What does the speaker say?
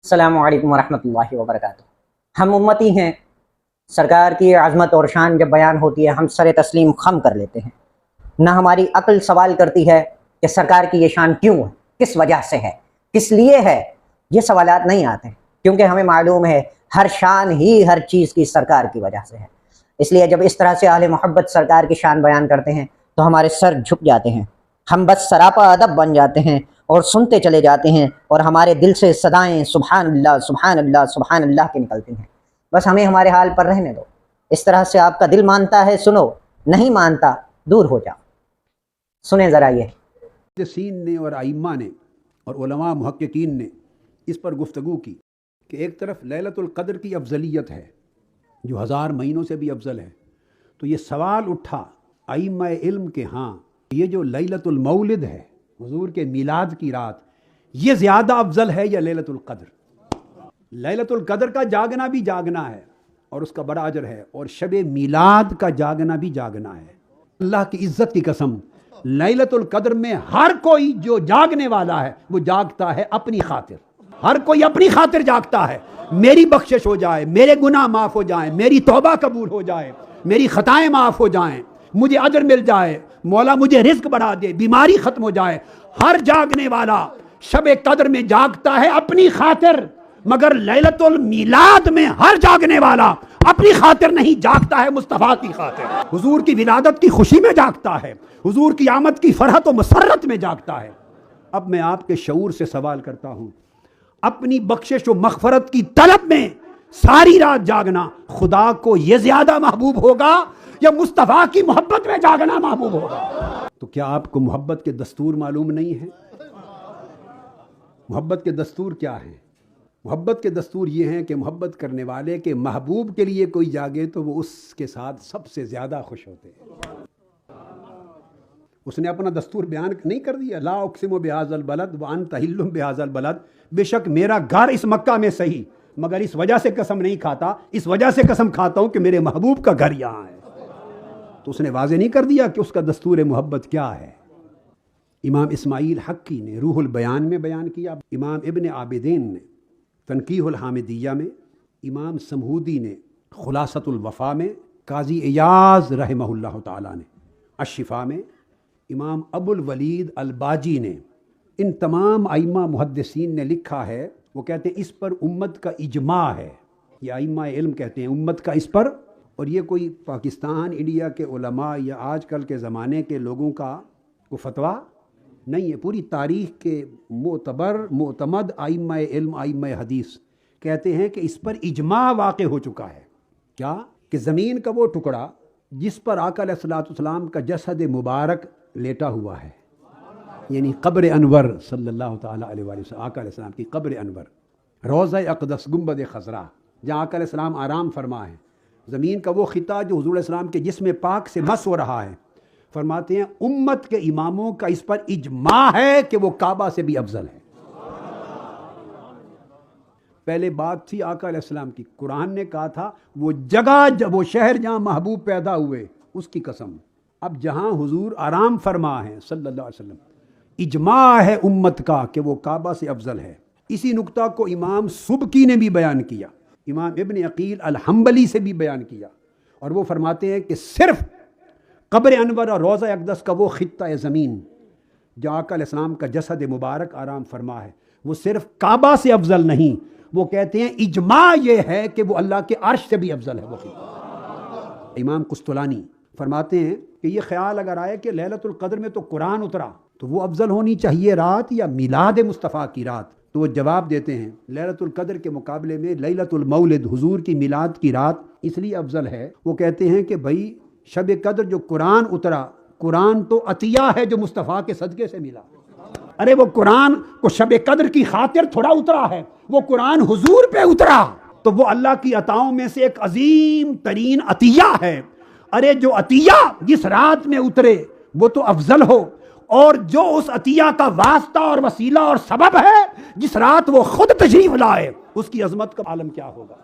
السلام علیکم ورحمۃ اللہ وبرکاتہ۔ ہم امتی ہیں، سرکار کی عظمت اور شان جب بیان ہوتی ہے ہم سر تسلیم خم کر لیتے ہیں۔ نہ ہماری عقل سوال کرتی ہے کہ سرکار کی یہ شان کیوں ہے، کس وجہ سے ہے، کس لیے ہے، یہ سوالات نہیں آتے، کیونکہ ہمیں معلوم ہے ہر شان ہی ہر چیز کی سرکار کی وجہ سے ہے۔ اس لیے جب اس طرح سے اہل محبت سرکار کی شان بیان کرتے ہیں تو ہمارے سر جھک جاتے ہیں، ہم بس سراپا ادب بن جاتے ہیں اور سنتے چلے جاتے ہیں، اور ہمارے دل سے صدائیں سبحان اللہ سبحان اللہ سبحان اللہ کی نکلتی ہیں۔ بس ہمیں ہمارے حال پر رہنے دو۔ اس طرح سے آپ کا دل مانتا ہے سنو، نہیں مانتا دور ہو جاؤ۔ سنیں ذرا یہ محدثین نے اور ائمہ نے اور علماء محققین نے اس پر گفتگو کی کہ ایک طرف لیلۃ القدر کی افضلیت ہے جو 1000 مہینوں سے بھی افضل ہے، تو یہ سوال اٹھا ائمہ علم کے ہاں یہ جو لیلۃ المولد ہے، حضور کے میلاد کی رات، یہ زیادہ افضل ہے یا لیلۃ القدر؟ لیلۃ القدر کا جاگنا بھی جاگنا ہے اور اس کا بڑا اجر ہے، اور شب میلاد کا جاگنا بھی جاگنا ہے۔ اللہ کی عزت کی قسم، لیلۃ القدر میں ہر کوئی جو جاگنے والا ہے وہ جاگتا ہے اپنی خاطر، ہر کوئی اپنی خاطر جاگتا ہے، میری بخشش ہو جائے، میرے گناہ معاف ہو جائیں، میری توبہ قبول ہو جائے، میری خطائیں معاف ہو جائیں، مجھے اجر مل جائے، مولا مجھے رزق بڑھا دے، بیماری ختم ہو جائے۔ ہر جاگنے والا شب قدر میں جاگتا ہے اپنی خاطر، مگر لیلۃ المیلاد میں ہر جاگنے والا اپنی خاطر نہیں جاگتا ہے، مصطفیٰ کی خاطر، حضور کی ولادت کی خوشی میں جاگتا ہے، حضور کی آمد کی فرحت و مسرت میں جاگتا ہے۔ اب میں آپ کے شعور سے سوال کرتا ہوں، اپنی بخشش و مغفرت کی طلب میں ساری رات جاگنا خدا کو یہ زیادہ محبوب ہوگا یا مصطفیٰ کی محبت میں جاگنا محبوب ہوگا؟ تو کیا آپ کو محبت کے دستور معلوم نہیں ہیں؟ محبت کے دستور کیا ہیں؟ محبت کے دستور یہ ہیں کہ محبت کرنے والے کے محبوب کے لیے کوئی جاگے تو وہ اس کے ساتھ سب سے زیادہ خوش ہوتے ہیں۔ اس نے اپنا دستور بیان نہیں کر دیا، لا اقسم بہذا البلد وانت حل بہذا البلد، بے شک میرا گھر اس مکہ میں صحیح، مگر اس وجہ سے قسم نہیں کھاتا، اس وجہ سے قسم کھاتا ہوں کہ میرے محبوب کا گھر یہاں ہے۔ تو اس نے واضح نہیں کر دیا کہ اس کا دستور محبت کیا ہے؟ امام اسماعیل حقی نے روح البیان میں بیان کیا، امام ابن عابدین نے تنقیح الحامدیہ میں، امام سمہودی نے خلاصۃ الوفا میں، قاضی ایاز رحمہ اللہ تعالیٰ نے الشفا میں، امام ابو الولید الباجی نے، ان تمام ائمہ محدثین نے لکھا ہے، وہ کہتے ہیں اس پر امت کا اجماع ہے، یہ ائمہ علم کہتے ہیں امت کا اس پر، اور یہ کوئی پاکستان انڈیا کے علماء یا آج کل کے زمانے کے لوگوں کا کوئی فتویٰ نہیں ہے، پوری تاریخ کے معتمد ائمہ علم ائمہ حدیث کہتے ہیں کہ اس پر اجماع واقع ہو چکا ہے۔ کیا کہ زمین کا وہ ٹکڑا جس پر آقا علیہ الصلوۃ والسلام کا جسد مبارک لیٹا ہوا ہے، یعنی قبر انور صلی اللہ تعالیٰ علیہ وآلہ وسلم، آقا علیہ السلام کی قبر انور، روضہ اقدس گنبد خضرا، جہاں آقا علیہ السلام آرام فرما ہے، زمین کا وہ خطہ جو حضور علیہ السلام کے جسم پاک سے مس ہو رہا ہے، فرماتے ہیں امت کے اماموں کا اس پر اجماع ہے کہ وہ کعبہ سے بھی افضل ہے۔ پہلے بات تھی آقا علیہ السلام کی، قرآن نے کہا تھا وہ جگہ وہ شہر جہاں محبوب پیدا ہوئے اس کی قسم، اب جہاں حضور آرام فرما ہے صلی اللہ علیہ وسلم، اجماع ہے امت کا کہ وہ کعبہ سے افضل ہے۔ اسی نقطہ کو امام سبکی نے بھی بیان کیا، امام ابن عقیل الحنبلی سے بھی بیان کیا، اور وہ فرماتے ہیں کہ صرف قبر انور اور روضہ اقدس کا وہ خطہ زمین جہاں آقا علیہ السلام کا جسد مبارک آرام فرما ہے وہ صرف کعبہ سے افضل نہیں، وہ کہتے ہیں اجماع یہ ہے کہ وہ اللہ کے عرش سے بھی افضل ہے وہ خطہ۔ امام قسطلانی فرماتے ہیں کہ یہ خیال اگر آئے کہ لیلۃ القدر میں تو قرآن اترا تو وہ افضل ہونی چاہیے رات یا میلاد مصطفیٰ کی رات، تو وہ جواب دیتے ہیں لیلۃ القدر کے مقابلے میں لیلۃ المولد حضور کی میلاد کی رات اس لیے افضل ہے، وہ کہتے ہیں کہ بھائی شب قدر جو قرآن اترا، قرآن تو عطیہ ہے جو مصطفیٰ کے صدقے سے ملا، ارے وہ قرآن کو شب قدر کی خاطر تھوڑا اترا ہے، وہ قرآن حضور پہ اترا، تو وہ اللہ کی عطاؤں میں سے ایک عظیم ترین عطیہ ہے، ارے جو عطیہ جس رات میں اترے وہ تو افضل ہو، اور جو اس عطیہ کا واسطہ اور وسیلہ اور سبب ہے جس رات وہ خود تشریف لائے اس کی عظمت کا عالم کیا ہوگا۔